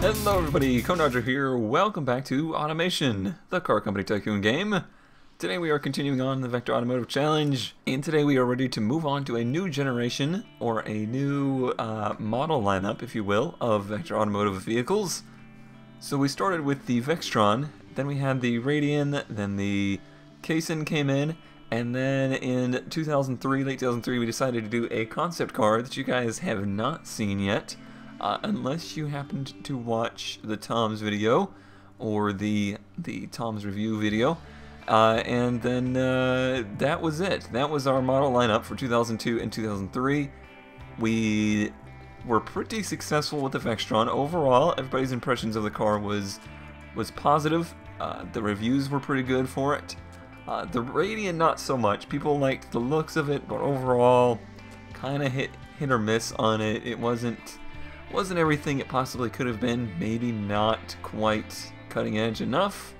Hello everybody, Conodger here. Welcome back to Automation, the car company tycoon game. Today we are continuing on the Vector Automotive Challenge, and today we are ready to move on to a new generation, or a new model lineup, if you will, of Vector Automotive vehicles. So we started with the Vextron, then we had the Radian, then the Kaysen came in, and then in 2003, late 2003, we decided to do a concept car that you guys have not seen yet. Unless you happened to watch the Tom's video, or the Tom's review video, and then that was it. That was our model lineup for 2002 and 2003. We were pretty successful with the Vextron. Overall, everybody's impressions of the car was positive. The reviews were pretty good for it. The Radian, not so much. People liked the looks of it, but overall, kind of hit or miss on it. It wasn't everything it possibly could have been. Maybe not quite cutting edge enough.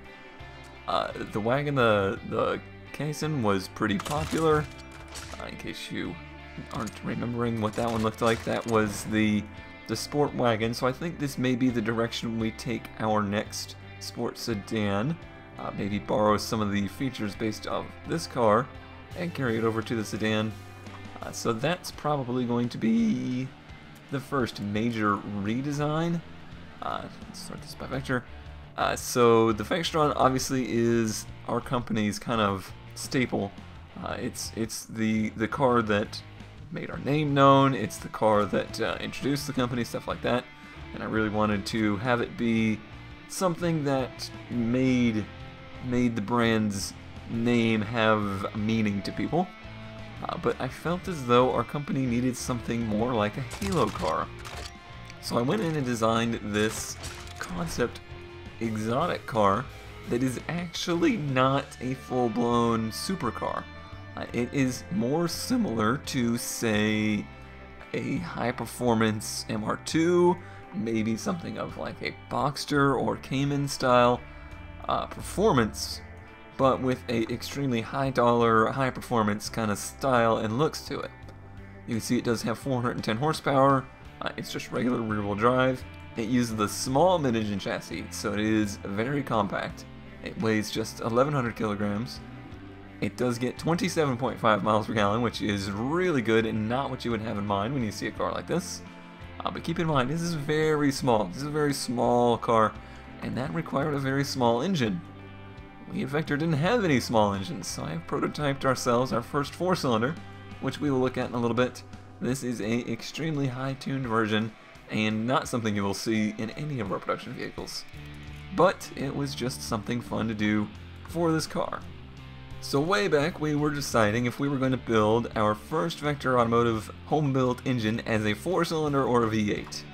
The wagon, the Kaysen, was pretty popular. In case you aren't remembering what that one looked like, that was the sport wagon. So I think this may be the direction we take our next sports sedan. Maybe borrow some of the features based off this car and carry it over to the sedan. So that's probably going to be the first major redesign. Let's start this by Vector. So the Vextron obviously is our company's kind of staple. It's the car that made our name known. It's the car that introduced the company, stuff like that. And I really wanted to have it be something that made the brand's name have meaning to people. But I felt as though our company needed something more like a Halo car. So I went in and designed this concept exotic car that is actually not a full-blown supercar. It is more similar to, say, a high-performance MR2, maybe something of like a Boxster or Cayman style performance, but with a extremely high dollar, high performance kind of style and looks to it. You can see it does have 410 horsepower. It's just regular rear wheel drive. It uses the small mid-engine chassis, so it is very compact. It weighs just 1,100 kilograms. It does get 27.5 miles per gallon, which is really good and not what you would have in mind when you see a car like this. But keep in mind, this is very small. This is a very small car, and that required a very small engine. We at Vector didn't have any small engines, so I have prototyped ourselves our first 4-cylinder, which we will look at in a little bit. This is a extremely high-tuned version, and not something you will see in any of our production vehicles. But it was just something fun to do for this car. So way back, we were deciding if we were going to build our first Vector Automotive home-built engine as a 4-cylinder or a V8.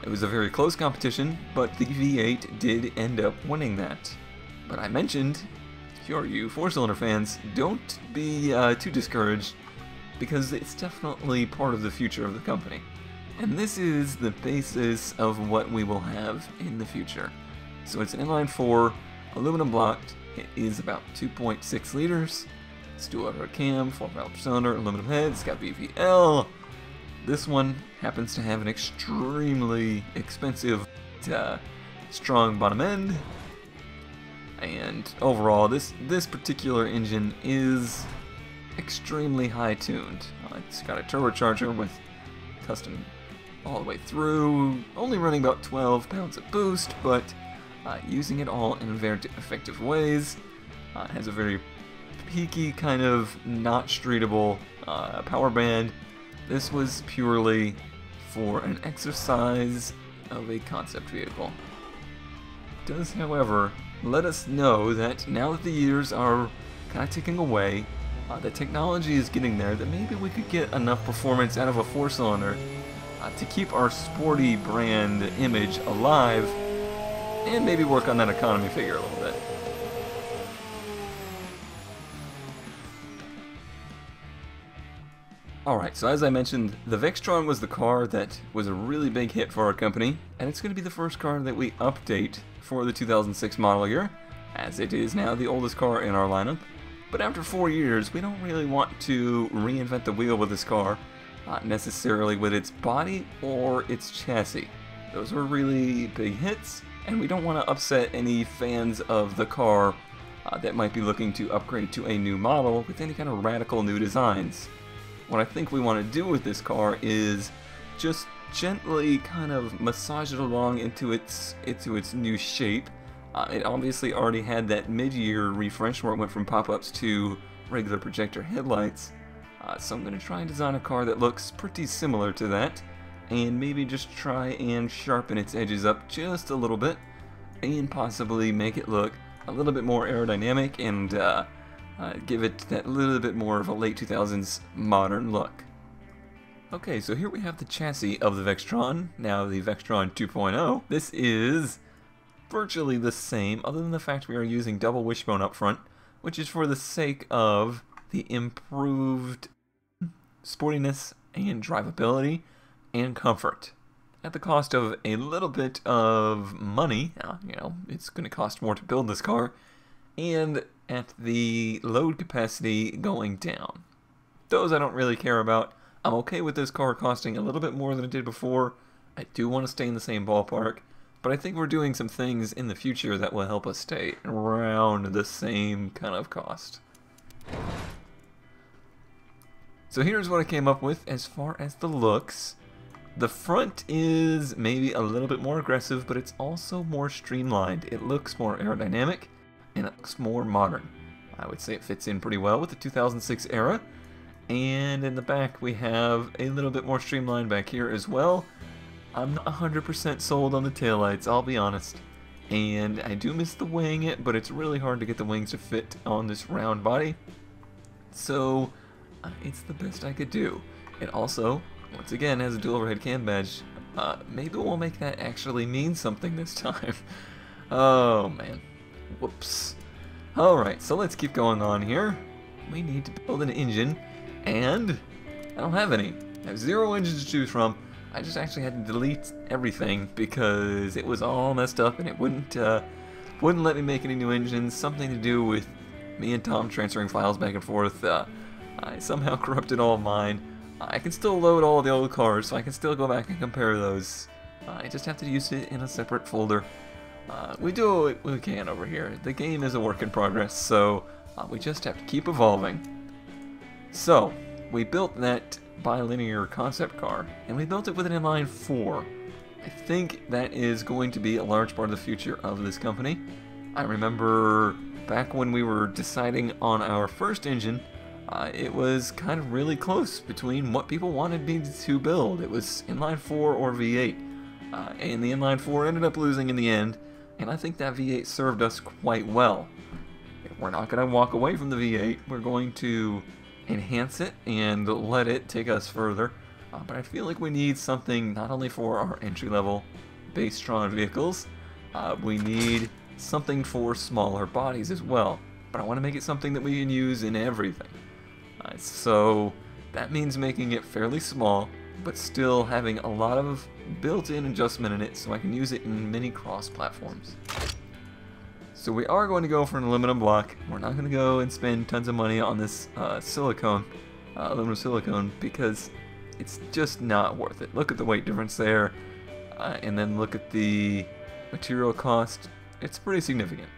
It was a very close competition, but the V8 did end up winning that. But I mentioned, you 4-cylinder fans, don't be too discouraged, because it's definitely part of the future of the company. And this is the basis of what we will have in the future. So it's an inline-4, aluminum blocked. It is about 2.6 liters. It's dual-outright cam, 4-valve cylinder, aluminum head. It's got VVL. This one happens to have an extremely expensive, strong bottom end. And overall, this particular engine is extremely high-tuned. It's got a turbocharger with custom all the way through, only running about 12 pounds of boost, but using it all in very effective ways. It has a very peaky, kind of not streetable power band. This was purely for an exercise of a concept vehicle. It does, however, let us know that now that the years are kind of ticking away, the technology is getting there, that maybe we could get enough performance out of a 4-cylinder to keep our sporty brand image alive, and maybe work on that economy figure a little bit. Alright, so as I mentioned, the Vextron was the car that was a really big hit for our company, and it's going to be the first car that we update for the 2006 model year, as it is now the oldest car in our lineup. But after 4 years, we don't really want to reinvent the wheel with this car, not necessarily with its body or its chassis. Those were really big hits, and we don't want to upset any fans of the car that might be looking to upgrade to a new model with any kind of radical new designs. What I think we want to do with this car is just gently kind of massage it along into its new shape. It obviously already had that mid-year refresh where it went from pop-ups to regular projector headlights. So I'm going to try and design a car that looks pretty similar to that, and maybe just try and sharpen its edges up just a little bit, and possibly make it look a little bit more aerodynamic and give it that little bit more of a late 2000s modern look. Okay, so here we have the chassis of the Vextron, now the Vextron 2.0. This is virtually the same, other than the fact we are using double wishbone up front, which is for the sake of the improved sportiness and drivability and comfort. At the cost of a little bit of money, you know, it's going to cost more to build this car, and at the load capacity going down. Those I don't really care about. I'm okay with this car costing a little bit more than it did before. I do want to stay in the same ballpark, but I think we're doing some things in the future that will help us stay around the same kind of cost. So here's what I came up with as far as the looks. The front is maybe a little bit more aggressive, but it's also more streamlined. It looks more aerodynamic, and it looks more modern. I would say it fits in pretty well with the 2006 era. And in the back we have a little bit more streamlined back here as well. I'm not 100% sold on the taillights, I'll be honest. And I do miss the wing, but it's really hard to get the wings to fit on this round body. So it's the best I could do. It also, once again, has a dual overhead cam badge. Maybe we'll make that actually mean something this time. Oh man, whoops. Alright, so let's keep going on here. We need to build an engine, and I don't have any. I have 0 engines to choose from. I just actually had to delete everything because it was all messed up and it wouldn't let me make any new engines. Something to do with me and Tom transferring files back and forth. I somehow corrupted all of mine. I can still load all the old cars, so I can still go back and compare those. I just have to use it in a separate folder. We do what we can over here. The game is a work in progress, so we just have to keep evolving. So, we built that bilinear concept car, and we built it with an inline 4. I think that is going to be a large part of the future of this company. I remember back when we were deciding on our first engine, it was kind of really close between what people wanted me to build. It was inline 4 or V8, and the inline 4 ended up losing in the end, and I think that V8 served us quite well. We're not going to walk away from the V8, we're going to enhance it and let it take us further, but I feel like we need something not only for our entry-level base-tron vehicles, we need something for smaller bodies as well, but I want to make it something that we can use in everything. So that means making it fairly small, but still having a lot of built-in adjustment in it so I can use it in many cross-platforms. So we are going to go for an aluminum block. We're not going to go and spend tons of money on this aluminum silicone, because it's just not worth it. Look at the weight difference there, and then look at the material cost. It's pretty significant.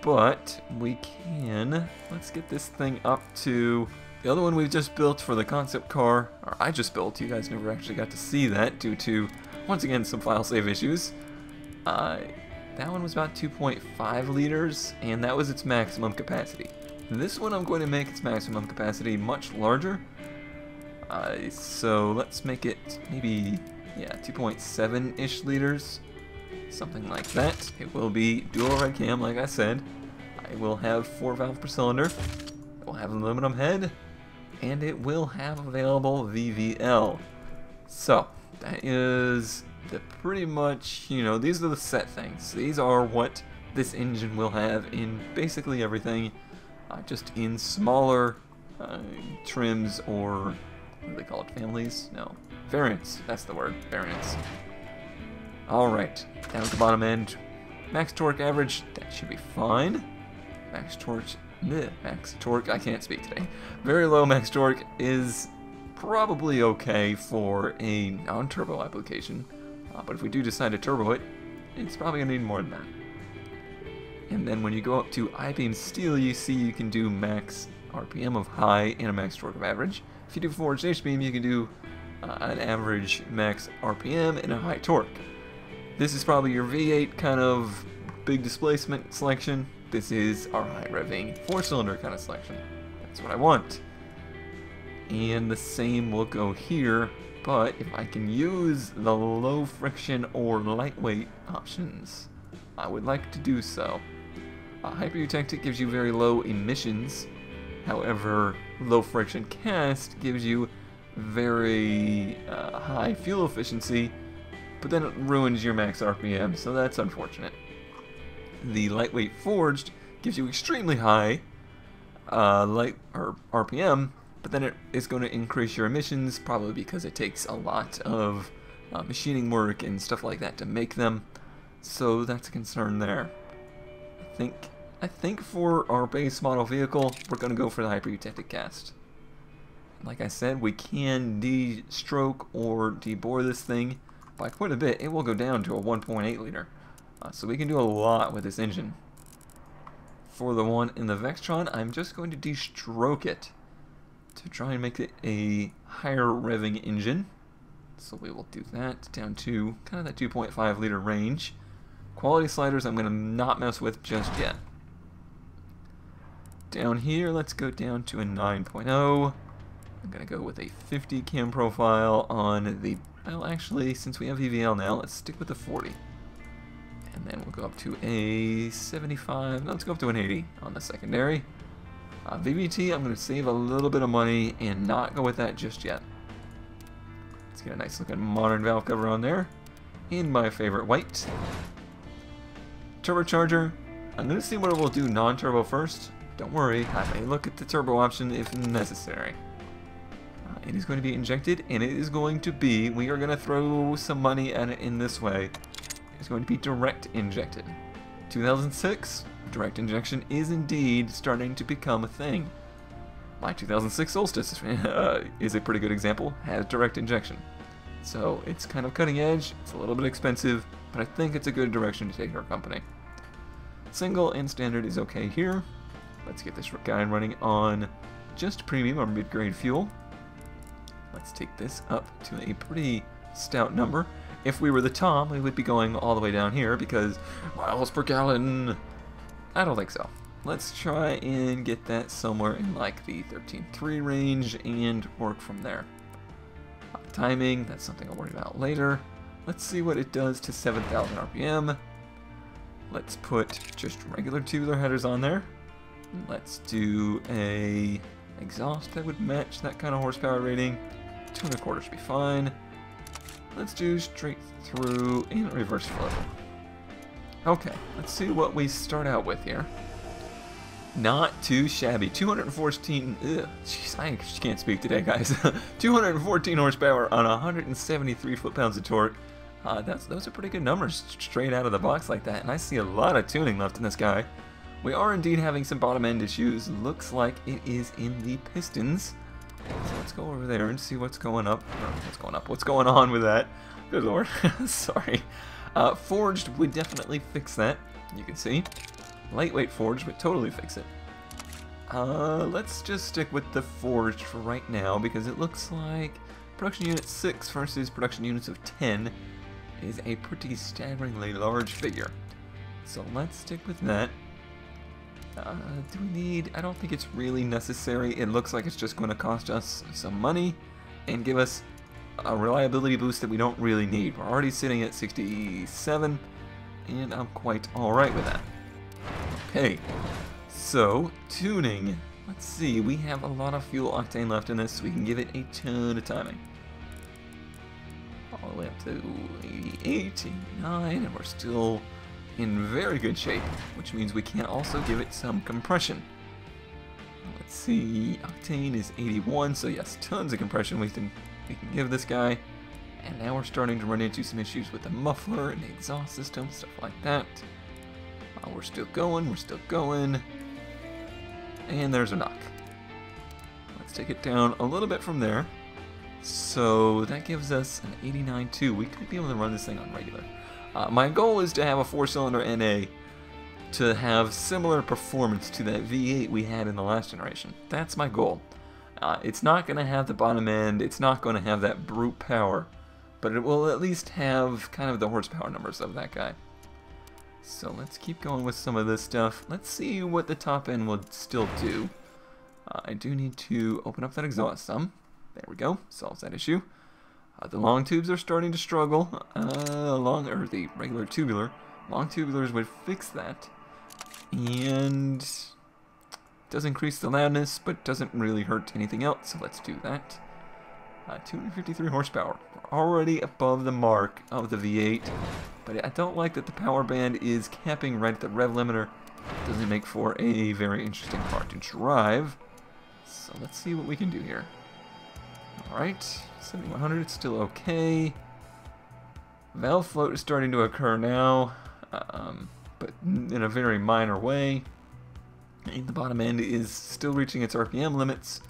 But we can, let's get this thing up to the other one we've just built for the concept car, or I just built. You guys never actually got to see that due to, once again, some file save issues. That one was about 2.5 liters, and that was its maximum capacity. This one I'm going to make its maximum capacity much larger. So let's make it maybe, yeah, 2.7-ish liters. Something like that. It will be dual overhead cam, like I said. It will have 4 valves per cylinder. It will have an aluminum head, and it will have available VVL. So that is the pretty much, you know, these are the set things. These are what this engine will have in basically everything, just in smaller trims, or what do they call it? Families? No, variants. That's the word. Variants. Alright, down at the bottom end, max torque average, that should be fine. Max torque, I can't speak today. Very low max torque is probably okay for a non-turbo application. But if we do decide to turbo it, it's probably going to need more than that. And then when you go up to I-beam steel, you see you can do max RPM of high and a max torque of average. If you do forged H-beam, you can do an average max RPM and a high torque. This is probably your V8 kind of big displacement selection. This is our high revving 4-cylinder kind of selection. That's what I want. And the same will go here, but if I can use the low friction or lightweight options, I would like to do so. Hypereutectic gives you very low emissions. However, low friction cast gives you very high fuel efficiency, but then it ruins your max RPM, so that's unfortunate. The lightweight forged gives you extremely high RPM, but then it is going to increase your emissions, probably because it takes a lot of machining work and stuff like that to make them. So that's a concern there. I think for our base model vehicle, we're going to go for the hypereutectic cast. Like I said, we can de-stroke or de-bore this thing by quite a bit. It will go down to a 1.8 liter. So we can do a lot with this engine. For the one in the Vextron, I'm just going to de-stroke it to try and make it a higher revving engine. So we will do that down to kind of that 2.5 liter range. Quality sliders I'm going to not mess with just yet. Down here, let's go down to a 9.0. I'm going to go with a 50 cam profile on the... Well, actually, since we have EVL now, let's stick with the 40. And then we'll go up to a 75. No, let's go up to an 80 on the secondary. VVT, I'm going to save a little bit of money and not go with that just yet. Let's get a nice looking modern valve cover on there. In my favorite white. Turbocharger, I'm going to see what it will do non-turbo first. Don't worry, I may look at the turbo option if necessary. It is going to be injected, and it is going to be, we are going to throw some money at it in this way. It's going to be direct injected. 2006, direct injection is indeed starting to become a thing. My 2006 Solstice is a pretty good example, has direct injection. So it's kind of cutting edge, it's a little bit expensive, but I think it's a good direction to take our company. Single and standard is okay here. Let's get this guy running on just premium or mid-grade fuel. Let's take this up to a pretty stout number. If we were the Tom, we would be going all the way down here because miles per gallon. I don't think so. Let's try and get that somewhere in like the 13.3 range and work from there. Timing, that's something I'll worry about later. Let's see what it does to 7,000 RPM. Let's put just regular tubular headers on there. Let's do a exhaust that would match that kind of horsepower rating. 2 1/4 should be fine. Let's do straight through and reverse flow. Okay, let's see what we start out with here. Not too shabby. 214, jeez, I can't speak today, guys. 214 horsepower on 173 foot-pounds of torque. Those are pretty good numbers straight out of the box like that, and I see a lot of tuning left in this guy. We are indeed having some bottom-end issues. Looks like it is in the pistons. So let's go over there and see what's going up. What's going on with that? Good lord. Sorry. Forged would definitely fix that. You can see. Lightweight forged would totally fix it. Let's just stick with the forged for right now because it looks like production unit 6 versus production units of 10 is a pretty staggeringly large figure. So let's stick with that. Do we need... I don't think it's really necessary. It looks like it's just going to cost us some money and give us a reliability boost that we don't really need. We're already sitting at 67, and I'm quite alright with that. Okay, so tuning. Let's see, we have a lot of fuel octane left in this, so we can give it a ton of timing. All the way up to 88, 89, and we're still in very good shape, which means we can also give it some compression. Let's see, octane is 81, so yes, tons of compression we can give this guy. And now we're starting to run into some issues with the muffler and the exhaust system, stuff like that. We're still going, and there's a knock. Let's take it down a little bit from there. So that gives us an 89 too. We could be able to run this thing on regular. My goal is to have a 4-cylinder NA to have similar performance to that V8 we had in the last generation. That's my goal. It's not going to have the bottom end, it's not going to have that brute power, but it will at least have kind of the horsepower numbers of that guy. So let's keep going with some of this stuff. Let's see what the top end will still do. I do need to open up that exhaust some. There we go, solves that issue. The long tubes are starting to struggle, or the regular tubular. Long tubulars would fix that, and does increase the loudness, but doesn't really hurt anything else, so let's do that. 253 horsepower. We're already above the mark of the V8, but I don't like that the power band is capping right at the rev limiter. Doesn't make for a very interesting car to drive. So let's see what we can do here. Alright, 7100, it's still okay. Valve float is starting to occur now, but in a very minor way. And the bottom end is still reaching its RPM limits.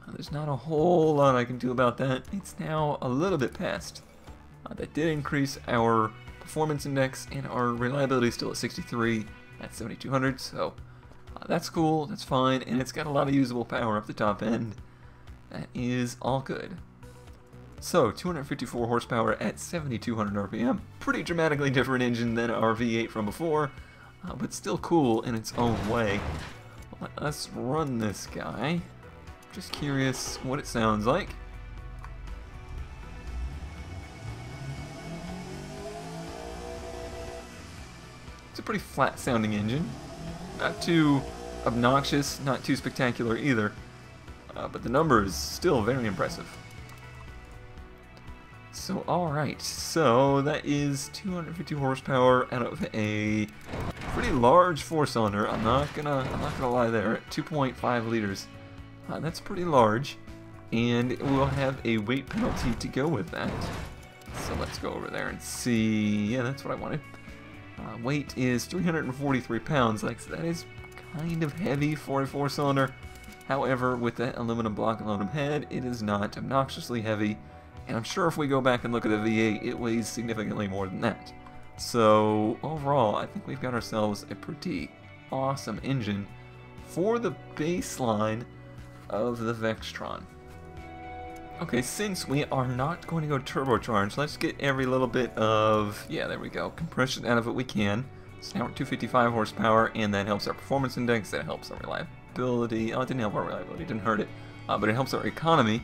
There's not a whole lot I can do about that. It's now a little bit past. That did increase our performance index, and our reliability is still at 63 at 7200, so that's cool, that's fine, and it's got a lot of usable power up the top end. That is all good. So, 254 horsepower at 7200 RPM. Pretty dramatically different engine than our V8 from before, but still cool in its own way. Let's run this guy. Just curious what it sounds like. It's a pretty flat sounding engine. Not too obnoxious, not too spectacular either. But the number is still very impressive. So, alright, so that is 250 horsepower out of a pretty large 4-cylinder. I'm not gonna lie there, at 2.5 liters. That's pretty large, and we'll have a weight penalty to go with that. So let's go over there and see. Yeah, that's what I wanted. Weight is 343 pounds. Like, that is kind of heavy for a 4-cylinder. However, with that aluminum block aluminum head, it is not obnoxiously heavy, and I'm sure if we go back and look at the V8, it weighs significantly more than that. So, overall, I think we've got ourselves a pretty awesome engine for the baseline of the Vextron. Okay, since we are not going to go turbocharged, let's get every little bit of, yeah, there we go, compression out of it we can. So now we're at 255 horsepower, and that helps our performance index, that helps our reliability. Oh, it didn't help our reliability, it didn't hurt it, but it helps our economy,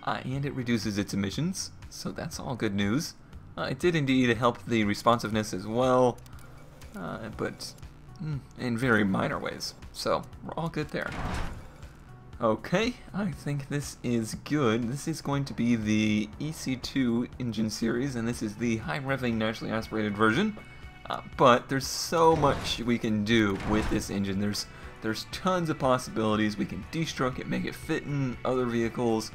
and it reduces its emissions, so that's all good news. It did indeed help the responsiveness as well, but in very minor ways, so we're all good there. Okay, I think this is good. This is going to be the EC2 engine series, and this is the high-revving, naturally aspirated version. But there's so much we can do with this engine. There's tons of possibilities. We can destroke it, make it fit in other vehicles.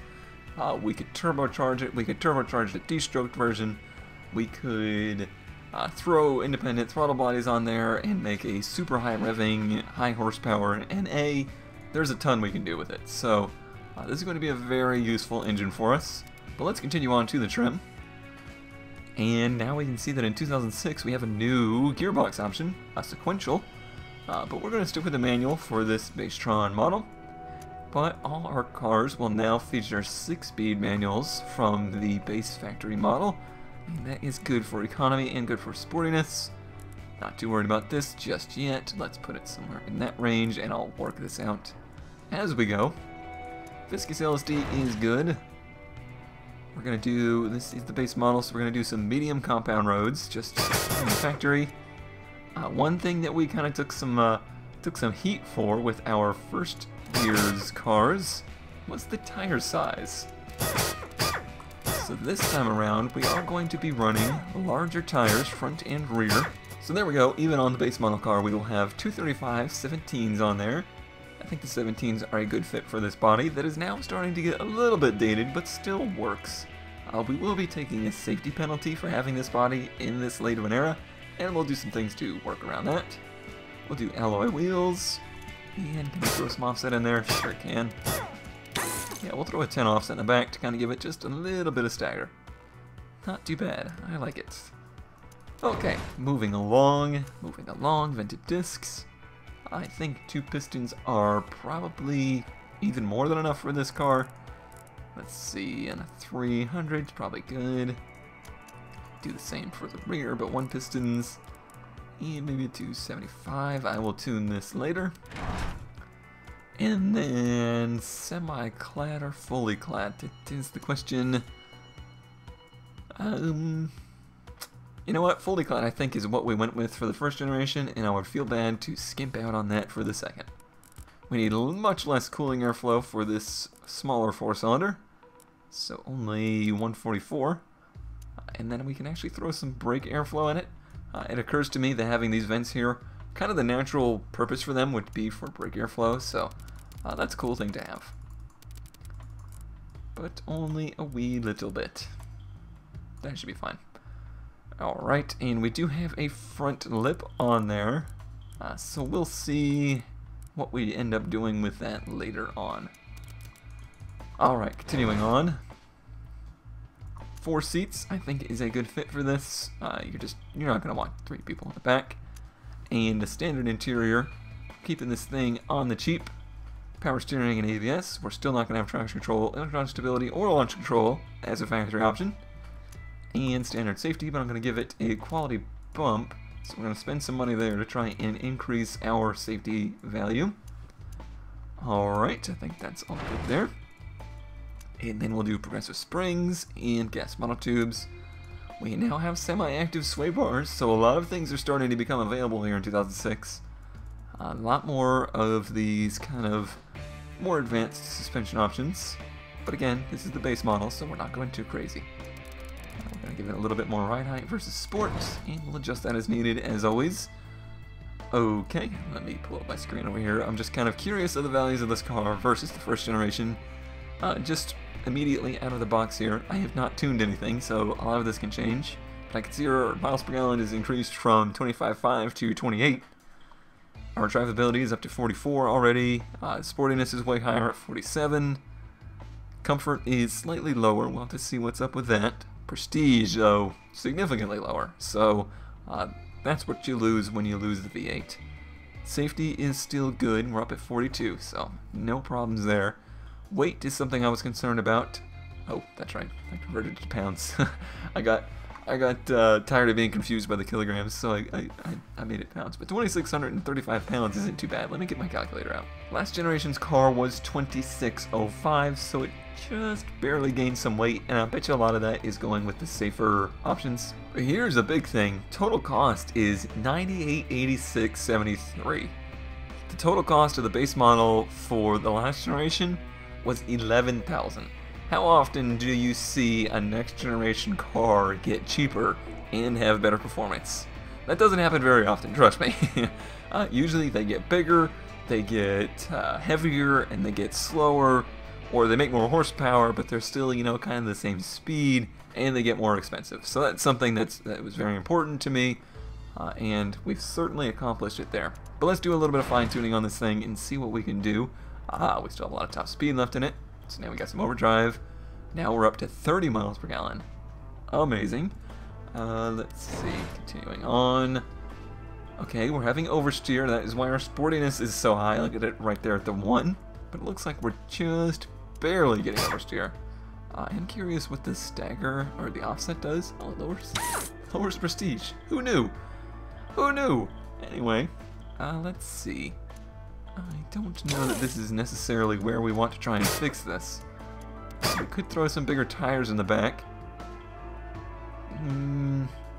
We could turbocharge it. We could turbocharge the destroked version. We could throw independent throttle bodies on there and make a super high-revving, high-horsepower NA. There's a ton we can do with it, so this is going to be a very useful engine for us. But let's continue on to the trim. And now we can see that in 2006 we have a new gearbox option, a sequential, but we're going to stick with the manual for this Vextron model. But all our cars will now feature 6-speed manuals from the base factory model, and that is good for economy and good for sportiness. Not too worried about this just yet. Let's put it somewhere in that range, and I'll work this out as we go. Viscous LSD is good. We're going to do, this is the base model, so we're going to do some medium compound roads, just in the factory. One thing that we kind of took some heat for with our first year's cars was the tire size. So this time around, we are going to be running larger tires, front and rear. So there we go, even on the base model car we will have 235 17s on there. I think the 17s are a good fit for this body that is now starting to get a little bit dated, but still works. We will be taking a safety penalty for having this body in this late of an era, and we'll do some things to work around that. We'll do alloy wheels, and can we throw some offset in there? Sure can. Yeah, we'll throw a 10 offset in the back to kind of give it just a little bit of stagger. Not too bad. I like it. Okay, moving along, vented discs. I think 2 pistons are probably even more than enough for this car. Let's see, and a 300 is probably good. Do the same for the rear, but 1 pistons, and maybe a 275. I will tune this later. And then semi-clad or fully clad, that is the question. You know what, fully clad I think is what we went with for the first generation, and I would feel bad to skimp out on that for the second. We need much less cooling airflow for this smaller 4-cylinder, so only 144, and then we can actually throw some brake airflow in it. It occurs to me that having these vents here, kind of the natural purpose for them would be for brake airflow, so that's a cool thing to have. But only a wee little bit. That should be fine. Alright, and we do have a front lip on there, so we'll see what we end up doing with that later on. Alright, continuing on. 4 seats, I think, is a good fit for this. You're not going to want 3 people in the back. And a standard interior, keeping this thing on the cheap. Power steering and ABS. We're still not going to have traction control, electronic stability, or launch control as a factory option. And standard safety, but I'm going to give it a quality bump. So we're going to spend some money there to try and increase our safety value. Alright, I think that's all good there. And then we'll do progressive springs and gas monotubes. We now have semi-active sway bars, so a lot of things are starting to become available here in 2006. A lot more of these kind of more advanced suspension options. But again, this is the base model, so we're not going too crazy. We're going to give it a little bit more ride height versus sport, and we'll adjust that as needed, as always. Okay, let me pull up my screen over here. I'm just kind of curious of the values of this car versus the first generation. Just immediately out of the box here, I have not tuned anything, so a lot of this can change. But I can see our miles per gallon is increased from 25.5 to 28. Our drivability is up to 44 already. Sportiness is way higher at 47. Comfort is slightly lower. We'll have to see what's up with that. Prestige, though, significantly lower. So that's what you lose when you lose the V8. Safety is still good. We're up at 42, so no problems there. Weight is something I was concerned about. Oh, that's right. I converted it to pounds. I got tired of being confused by the kilograms, so I made it pounds. But 2,635 pounds isn't too bad. Let me get my calculator out. Last generation's car was 2605, so it just barely gained some weight, and I bet you a lot of that is going with the safer options. But here's a big thing. Total cost is $9886.73. The total cost of the base model for the last generation was $11,000. How often do you see a next generation car get cheaper and have better performance? That doesn't happen very often, trust me. Usually they get bigger, they get heavier, and they get slower, or they make more horsepower, but they're still, you know, kind of the same speed, and they get more expensive. So that's something that was very important to me, and we've certainly accomplished it there. But let's do a little bit of fine-tuning on this thing and see what we can do. We still have a lot of top speed left in it. So now we got some overdrive. Now we're up to 30 miles per gallon. Amazing. Let's see, continuing on. Okay, we're having oversteer. That is why our sportiness is so high. Look at it right there at the 1. But it looks like we're just barely getting oversteer. I'm curious what the stagger or the offset does. Oh, it lowers prestige. Who knew? Who knew? Anyway, let's see. I don't know that this is necessarily where we want to try and fix this. We could throw some bigger tires in the back.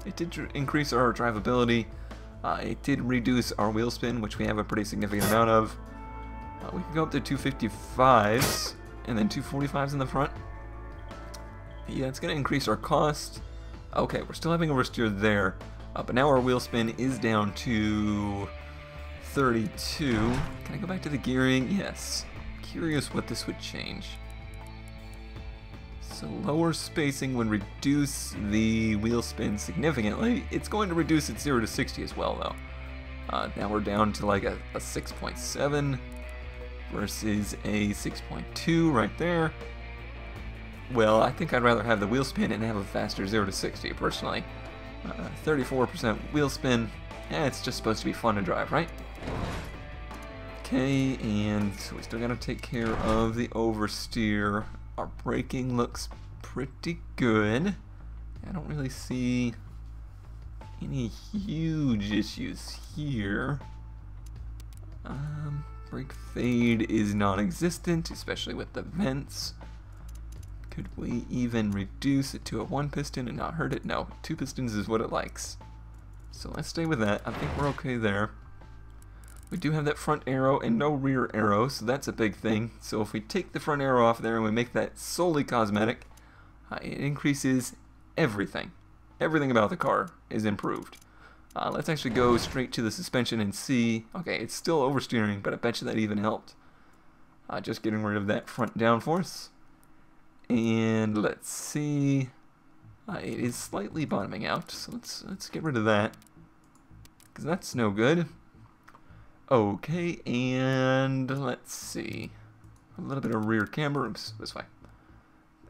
It did increase our drivability. It did reduce our wheel spin, which we have a pretty significant amount of. We could go up to 255s and then 245s in the front. Yeah, it's going to increase our cost. Okay, we're still having oversteer there, but now our wheel spin is down to 32. Can I go back to the gearing? Yes. Curious what this would change. So lower spacing would reduce the wheel spin significantly. It's going to reduce it 0 to 60 as well, though. Now we're down to like a 6.7. versus a 6.2 right there. Well, I think I'd rather have the wheel spin and have a faster 0 to 60 personally. 34% wheel spin, it's just supposed to be fun to drive, right? Okay, and so we still gotta take care of the oversteer. Our braking looks pretty good. I don't really see any huge issues here. Brake fade is non-existent, especially with the vents. Could we even reduce it to a 1 piston and not hurt it? No, 2 pistons is what it likes. So let's stay with that. I think we're okay there. We do have that front arrow and no rear arrow, so that's a big thing. So if we take the front arrow off there and we make that solely cosmetic, it increases everything. Everything about the car is improved. Let's actually go straight to the suspension and see. Okay, it's still oversteering, but I bet you that even helped. Just getting rid of that front downforce. And let's see. It is slightly bottoming out, so let's get rid of that, because that's no good. Okay, and let's see. A little bit of rear camber. Oops, this way.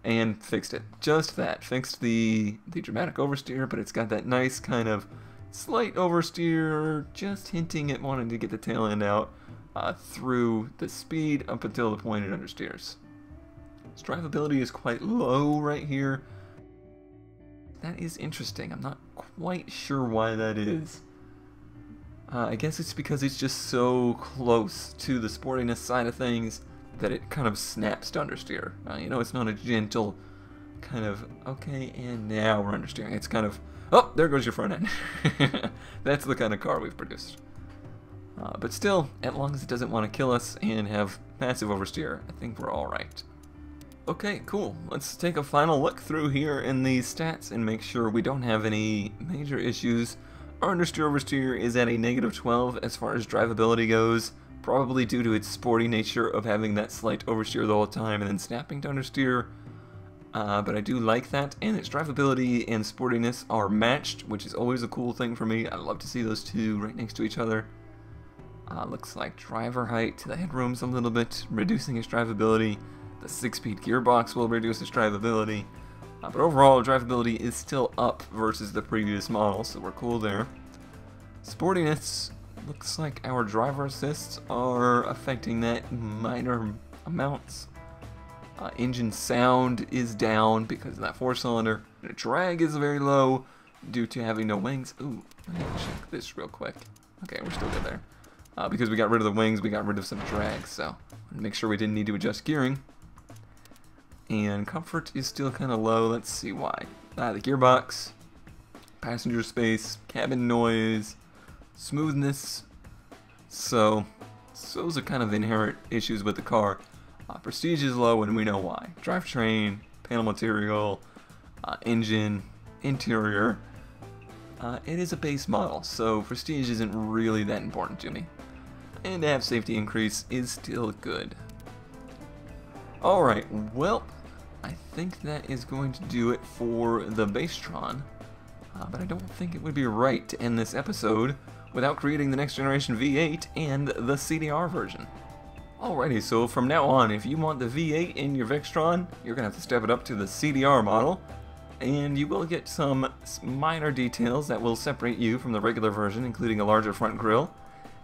And fixed it. Just that. Fixed the dramatic oversteer, but it's got that nice kind of slight oversteer, just hinting at wanting to get the tail end out through the speed up until the point it understeers. Its drivability is quite low right here. That is interesting. I'm not quite sure why that is. I guess it's because it's just so close to the sportiness side of things that it kind of snaps to understeer. You know, it's not a gentle kind of, okay, and now we're understeering. It's kind of, oh, there goes your front end. That's the kind of car we've produced. But still, as long as it doesn't want to kill us and have massive oversteer, I think we're alright. Okay, cool. Let's take a final look through here in the stats and make sure we don't have any major issues. Our understeer oversteer is at a -12 as far as drivability goes, probably due to its sporty nature of having that slight oversteer the whole time and then snapping to understeer. But I do like that, and its drivability and sportiness are matched, which is always a cool thing for me. I love to see those two right next to each other. Looks like driver height, the headroom's a little bit reducing its drivability. The 6-speed gearbox will reduce its drivability. But overall, drivability is still up versus the previous model, so we're cool there. Sportiness, looks like our driver assists are affecting that minor amounts. Engine sound is down because of that 4-cylinder. The drag is very low due to having no wings. Ooh, let me check this real quick. Okay, we're still good there. Because we got rid of the wings, we got rid of some drag, so make sure we didn't need to adjust gearing. And comfort is still kind of low. Let's see why. The gearbox, passenger space, cabin noise, smoothness. So those are kind of inherent issues with the car. Prestige is low, and we know why. Drivetrain, panel material, engine, interior. It is a base model, so prestige isn't really that important to me. And to have safety increase is still good. Alright, well, I think that is going to do it for the Basetron. But I don't think it would be right to end this episode without creating the next generation V8 and the CDR version. Alrighty, so from now on, if you want the V8 in your Vextron, you're going to have to step it up to the CDR model, and you will get some minor details that will separate you from the regular version, including a larger front grille,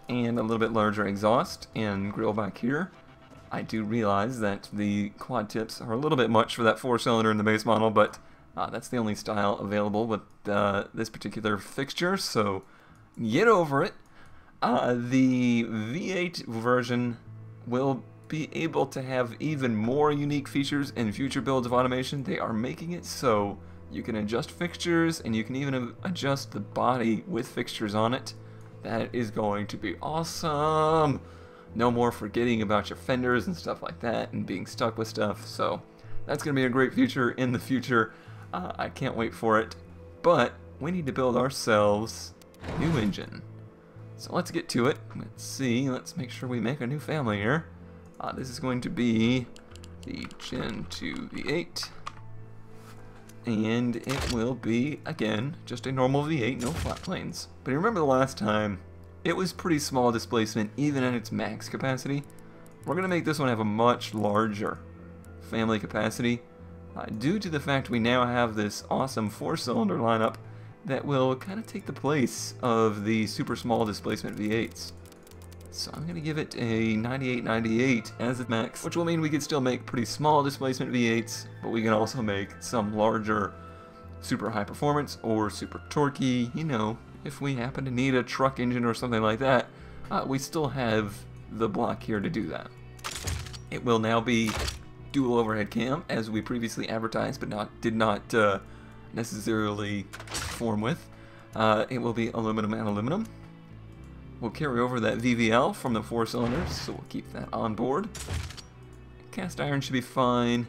and a little bit larger exhaust and grille back here. I do realize that the quad tips are a little bit much for that 4-cylinder in the base model, but that's the only style available with this particular fixture, so get over it. The V8 version will be able to have even more unique features in future builds of automation. They are making it so you can adjust fixtures, and you can even adjust the body with fixtures on it. That is going to be awesome. No more forgetting about your fenders and stuff like that and being stuck with stuff. So that's going to be a great feature in the future. I can't wait for it. But we need to build ourselves a new engine. So let's get to it. Let's see. Let's make sure we make a new family here. This is going to be the Gen 2 V8. And it will be, again, just a normal V8, no flat planes. But you remember the last time, it was pretty small displacement even at its max capacity. we're going to make this one have a much larger family capacity due to the fact we now have this awesome 4-cylinder lineup that will kind of take the place of the super small displacement V8s. So I'm going to give it a 9898 as a max, which will mean we can still make pretty small displacement V8s, but we can also make some larger super high performance or super torquey, you know, if we happen to need a truck engine or something like that, we still have the block here to do that. It will now be dual overhead cam, as we previously advertised but did not necessarily form with. It will be aluminum and aluminum. We'll carry over that VVL from the 4 cylinders, so we'll keep that on board. Cast iron should be fine.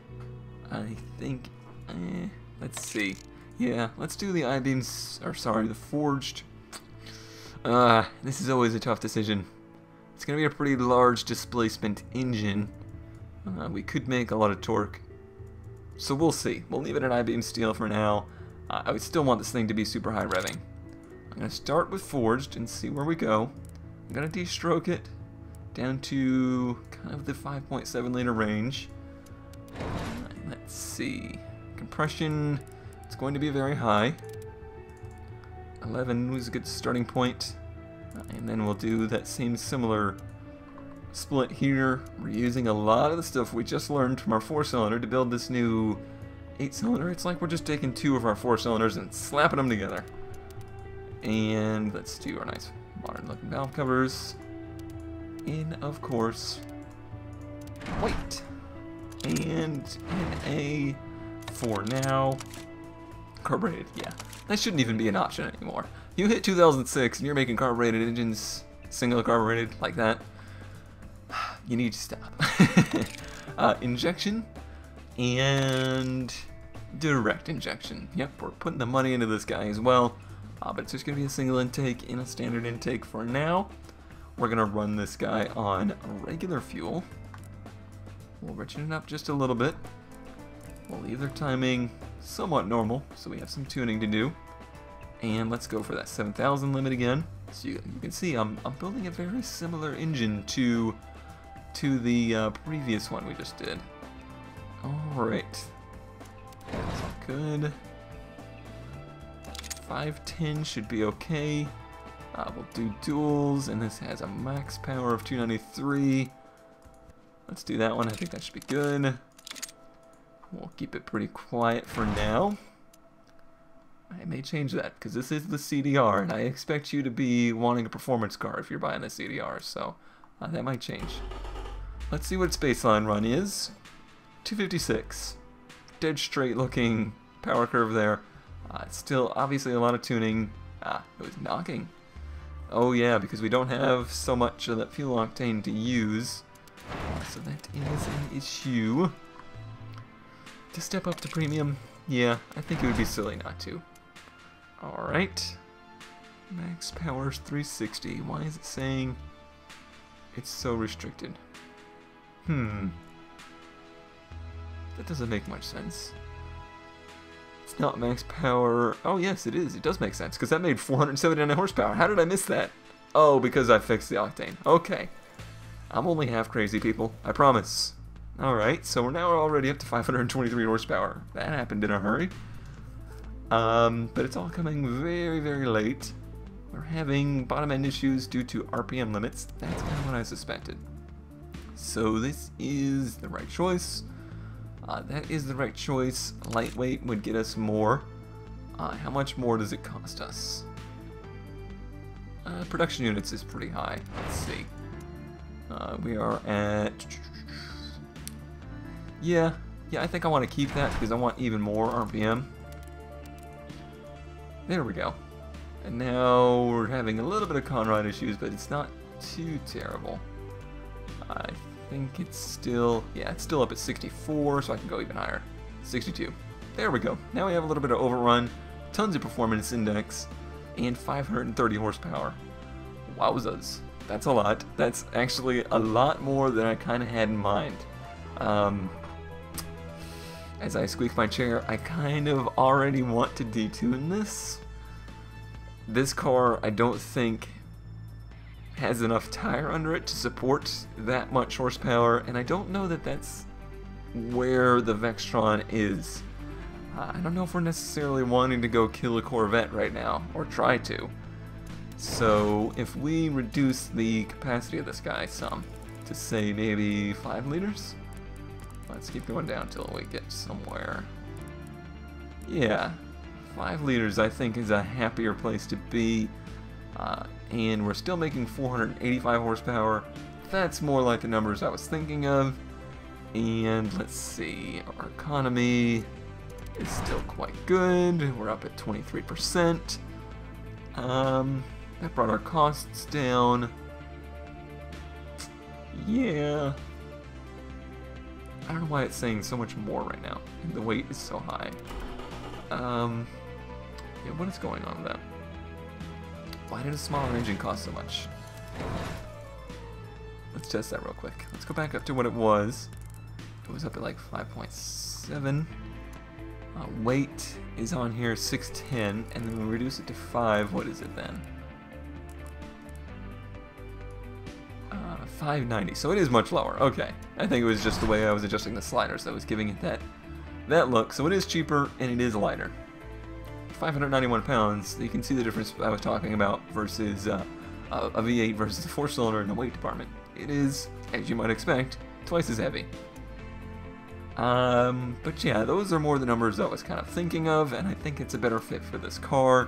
I think, let's see. Yeah, let's do the I-beams, or sorry, the forged. This is always a tough decision. It's going to be a pretty large displacement engine. We could make a lot of torque. So we'll see. We'll leave it at I-beam steel for now. I would still want this thing to be super high revving. I'm going to start with forged and see where we go. I'm going to de-stroke it down to kind of the 5.7 liter range. Let's see. Compression, it's going to be very high. 11 was a good starting point. And then we'll do that same similar split here. We're using a lot of the stuff we just learned from our 4-cylinder to build this new 8-cylinder. It's like we're just taking 2 of our 4 cylinders and slapping them together. And let's do our nice modern looking valve covers. In, of course, white. And NA for now. Carbureted, yeah. That shouldn't even be an option anymore. You hit 2006 and you're making carbureted engines, single carbureted like that. You need to stop. Injection and direct injection. Yep, we're putting the money into this guy as well. But it's just going to be a single intake in a standard intake for now. We're going to run this guy on regular fuel. We'll richen it up just a little bit. We'll leave their timing somewhat normal, so we have some tuning to do. And let's go for that 7,000 limit again. So you can see I'm building a very similar engine to the previous one we just did. Alright. That's all good. 510 should be okay. We'll do duals, and this has a max power of 293. Let's do that one. I think that should be good. We'll keep it pretty quiet for now. I may change that, because this is the CDR, and I expect you to be wanting a performance car if you're buying the CDR, so that might change. Let's see what its baseline run is. 256. Dead straight looking power curve there. Still, obviously, a lot of tuning. It was knocking. Oh yeah, because we don't have so much of that fuel octane to use. So that is an issue. To step up to premium, yeah, I think it would be silly not to. Alright. Max power's 360. Why is it saying it's so restricted? That doesn't make much sense. It's not max power. Oh yes, it is. It does make sense, because that made 479 horsepower. How did I miss that? Oh, because I fixed the octane. Okay. I'm only half crazy, people. I promise. Alright, so we're now already up to 523 horsepower. That happened in a hurry. But it's all coming very, very late. We're having bottom end issues due to RPM limits. That's kind of what I suspected. So this is the right choice. That is the right choice. Lightweight would get us more. How much more does it cost us? Production units is pretty high. Let's see. We are at... Yeah, I think I want to keep that because I want even more RPM. There we go. And now we're having a little bit of Conrod issues, but it's not too terrible. I think it's still, yeah, it's still up at 64, so I can go even higher. 62. There we go. Now we have a little bit of overrun, tons of performance index, and 530 horsepower. Wowzas. That's a lot. That's actually a lot more than I kind of had in mind. As I squeak my chair, I kind of already want to detune this. This car, I don't think... has enough tire under it to support that much horsepower, and I don't know that that's where the Vextron is. I don't know if we're necessarily wanting to go kill a Corvette right now, or try to. So if we reduce the capacity of this guy some, to say maybe 5 liters? Let's keep going down till we get somewhere. Yeah, 5 liters I think is a happier place to be. And we're still making 485 horsepower. That's more like the numbers I was thinking of. And let's see, our economy is still quite good. We're up at 23%. That brought our costs down. Yeah. I don't know why it's saying so much more right now. And the weight is so high. Yeah, what is going on with that? Why did a smaller engine cost so much? Let's test that real quick. Let's go back up to what it was. It was up at like 5.7. Weight is on here 610, and then we reduce it to 5. What is it then? 590. So it is much lower. Okay. I think it was just the way I was adjusting the sliders that was giving it that look. So it is cheaper and it is lighter. 591 pounds. You can see the difference I was talking about versus a V8 versus a 4-cylinder in the weight department. It is, as you might expect, twice as heavy. But yeah, those are more the numbers I was kind of thinking of, and I think it's a better fit for this car.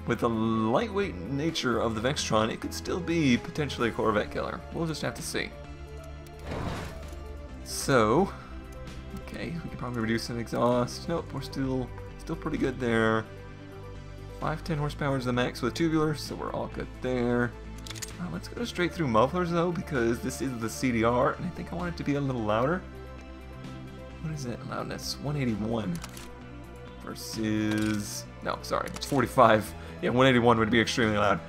With the lightweight nature of the Vextron, it could still be potentially a Corvette killer. We'll just have to see. So, okay, we can probably reduce some exhaust. Nope, we're still pretty good there. 510 horsepower is the max with tubular, so we're all good there. Let's go straight through mufflers though, because this is the CDR, and I think I want it to be a little louder. What is that loudness? 181 versus... no, sorry, it's 45. Yeah, 181 would be extremely loud.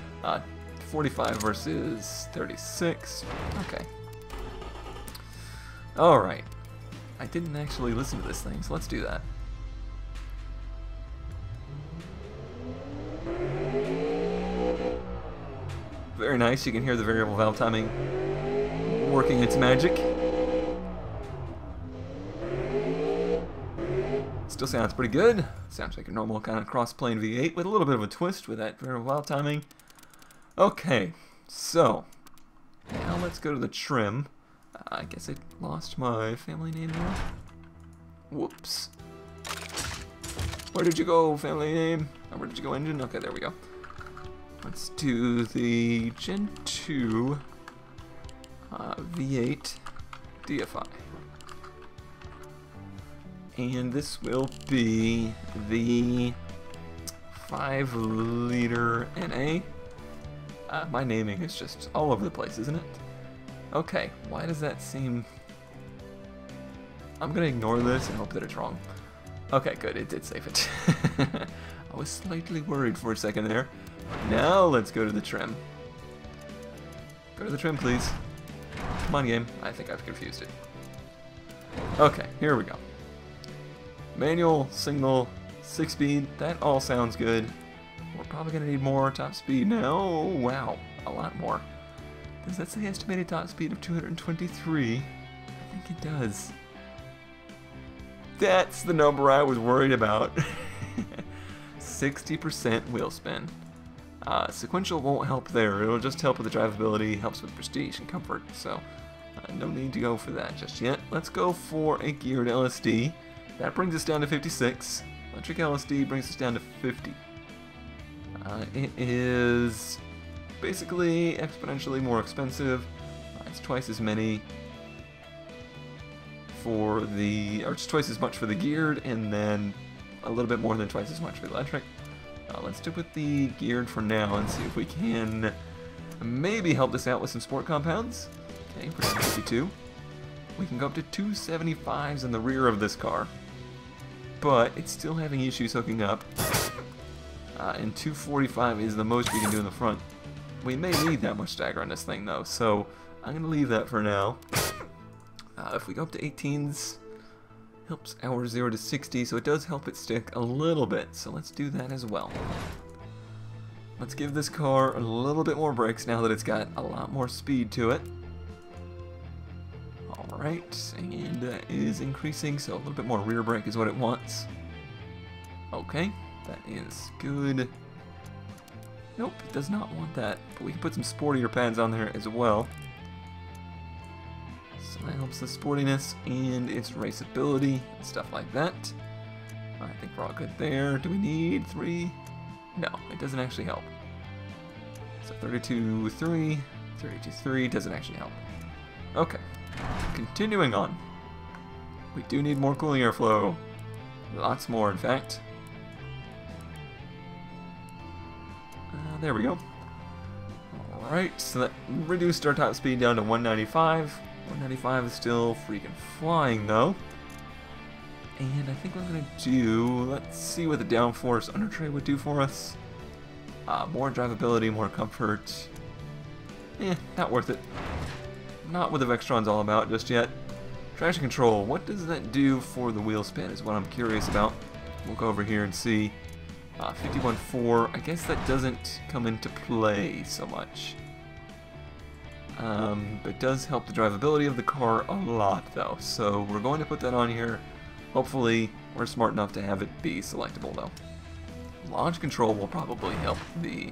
45 versus 36. Okay. Alright. I didn't actually listen to this thing, so let's do that. Very nice, you can hear the variable valve timing working its magic. Still sounds pretty good. Sounds like a normal kind of cross-plane V8 with a little bit of a twist with that variable valve timing. Okay, so now let's go to the trim. I guess I lost my family name there. Whoops. Where did you go, family name? Where did you go, engine? Okay, there we go. Let's do the Gen 2 V8 DFI. And this will be the 5-liter NA. My naming is just all over the place, isn't it? Okay, why does that seem... I'm gonna ignore this and hope that it's wrong. Okay, good, it did save it. I was slightly worried for a second there. Now let's go to the trim. Go to the trim, please. Come on, game. I think I've confused it. Okay, here we go. Manual, single, 6-speed, that all sounds good. We're probably going to need more top speed now. Oh, wow, a lot more. Does that say estimated top speed of 223? I think it does. That's the number I was worried about. 60% wheel spin. Sequential won't help there. It'll just help with the drivability, helps with prestige and comfort, so no need to go for that just yet. Let's go for a geared LSD. That brings us down to 56. Electric LSD brings us down to 50. It is basically exponentially more expensive. It's twice as many for the, or it's twice as much for the geared, and then a little bit more than twice as much for the electric. Let's stick with the geared for now and see if we can maybe help this out with some sport compounds. Okay, we're down to 52. We can go up to 275s in the rear of this car, but it's still having issues hooking up. And 245 is the most we can do in the front. We may need that much stagger on this thing though, so I'm going to leave that for now. If we go up to 18s, helps our 0 to 60, so it does help it stick a little bit, so let's do that as well. let's give this car a little bit more brakes now that it's got a lot more speed to it. Alright, and that is increasing, so a little bit more rear brake is what it wants. Okay, that is good. Nope, it does not want that, but we can put some sportier pads on there as well. So that helps the sportiness and its raceability and stuff like that. I think we're all good there. Do we need 3? No, it doesn't actually help. So 32.3, 32.3 doesn't actually help. Okay, continuing on. We do need more cooling airflow. Lots more, in fact. There we go. Alright, so that reduced our top speed down to 195. 195 is still freaking flying, though. And I think what I'm going to do, let's see what the downforce under tray would do for us. More drivability, more comfort. Not worth it. Not what the Vextron's all about just yet. Traction control, what does that do for the wheel spin is what I'm curious about. We'll go over here and see. 51.4, I guess that doesn't come into play so much. But it does help the drivability of the car a lot, though. So we're going to put that on here. Hopefully, we're smart enough to have it be selectable, though. Launch control will probably help the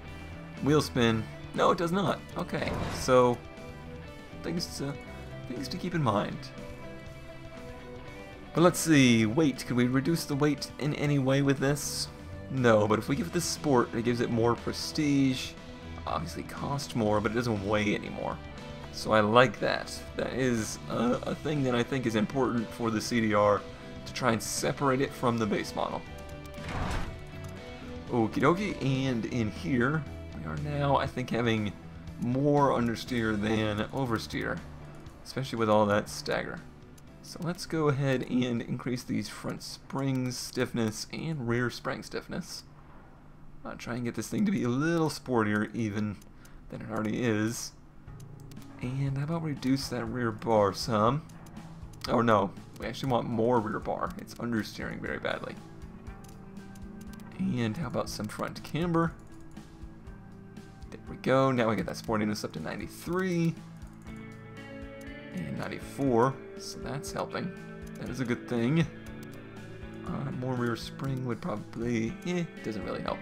wheel spin. No, it does not. Okay, so things to keep in mind. But let's see, weight. Could we reduce the weight in any way with this? No, but if we give it the sport, it gives it more prestige. Obviously cost more, but it doesn't weigh anymore. So I like that. That is a thing that I think is important for the CDR, to try and separate it from the base model. Okie dokie, and in here, we are now, I think, having more understeer than oversteer, especially with all that stagger. So let's go ahead and increase these front springs stiffness and rear spring stiffness. Try and get this thing to be a little sportier even than it already is. And how about reduce that rear bar some? Oh no, we actually want more rear bar. It's understeering very badly. And how about some front camber? There we go. Now we get that sportiness up to 93 and 94, so that's helping. That is a good thing. More rear spring would probably, doesn't really help.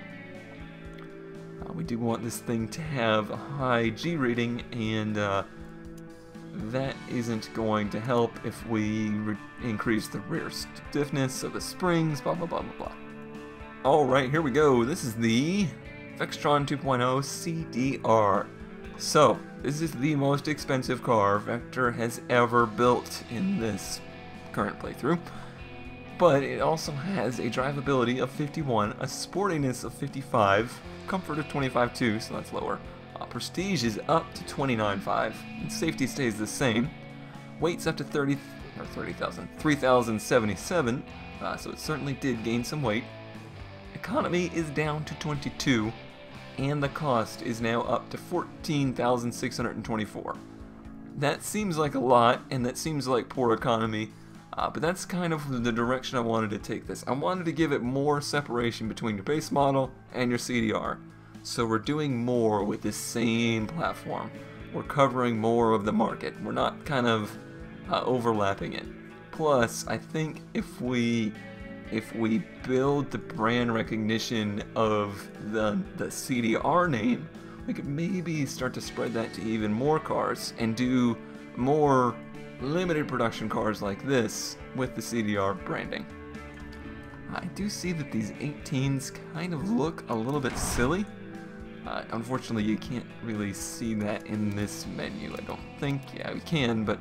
We do want this thing to have a high G rating, and that isn't going to help if we increase the rear stiffness of the springs, blah blah blah blah blah. Alright, here we go. This is the Vextron 2.0 CDR. So, this is the most expensive car Vector has ever built in this current playthrough. But it also has a drivability of 51, a sportiness of 55, comfort of 25.2, so that's lower. Prestige is up to 29.5, and safety stays the same. Weight's up to 3,077, so it certainly did gain some weight. Economy is down to 22, and the cost is now up to 14,624. That seems like a lot, and that seems like poor economy. But that's kind of the direction I wanted to take this. I wanted to give it more separation between your base model and your CDR. So we're doing more with the same platform. We're covering more of the market. We're not kind of overlapping it. Plus, I think if we build the brand recognition of the CDR name, we could maybe start to spread that to even more cars and do more limited production cars like this with the CDR branding. I do see that these 18s kind of look a little bit silly. Unfortunately, you can't really see that in this menu, I don't think. Yeah, we can, but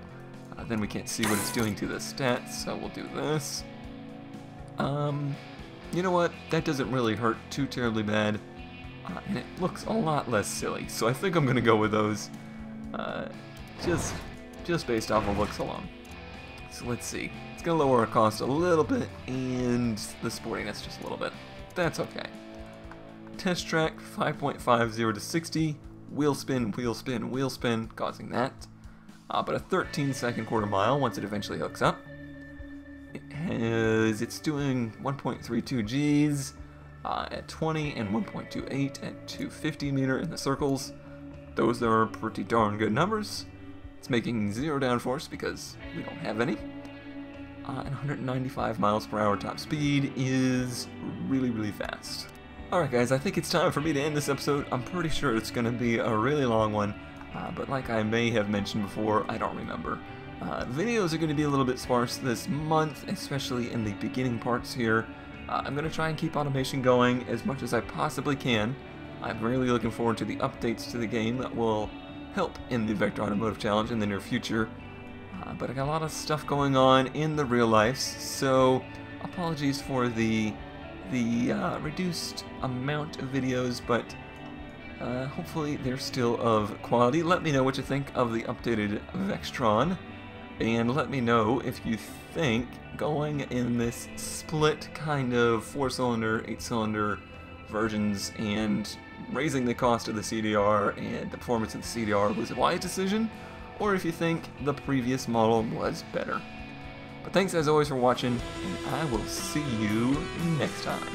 then we can't see what it's doing to the stats, so we'll do this. You know what? That doesn't really hurt too terribly bad, and it looks a lot less silly, so I think I'm gonna go with those. Just based off of looks alone. So let's see. It's going to lower our cost a little bit, and the sportiness just a little bit. That's okay. Test track 5.50 to 60. Wheel spin, wheel spin, wheel spin, causing that. But a 13-second quarter mile once it eventually hooks up. It's doing 1.32 Gs. at 20 and 1.28 at 250 meter in the circles. Those are pretty darn good numbers. It's making 0 downforce because we don't have any. And 195 miles per hour top speed is really, really fast. Alright guys, I think it's time for me to end this episode. I'm pretty sure it's going to be a really long one, but like I may have mentioned before, I don't remember. Videos are going to be a little bit sparse this month, especially in the beginning parts here. I'm going to try and keep automation going as much as I possibly can. I'm really looking forward to the updates to the game that will help in the Vector Automotive Challenge in the near future. But I got a lot of stuff going on in the real life, so apologies for the reduced amount of videos, but hopefully they're still of quality. Let me know what you think of the updated Vextron, and let me know if you think going in this split kind of 4-cylinder, 8-cylinder versions and raising the cost of the CDR and the performance of the CDR was a wise decision, or if you think the previous model was better. But thanks as always for watching, and I will see you next time.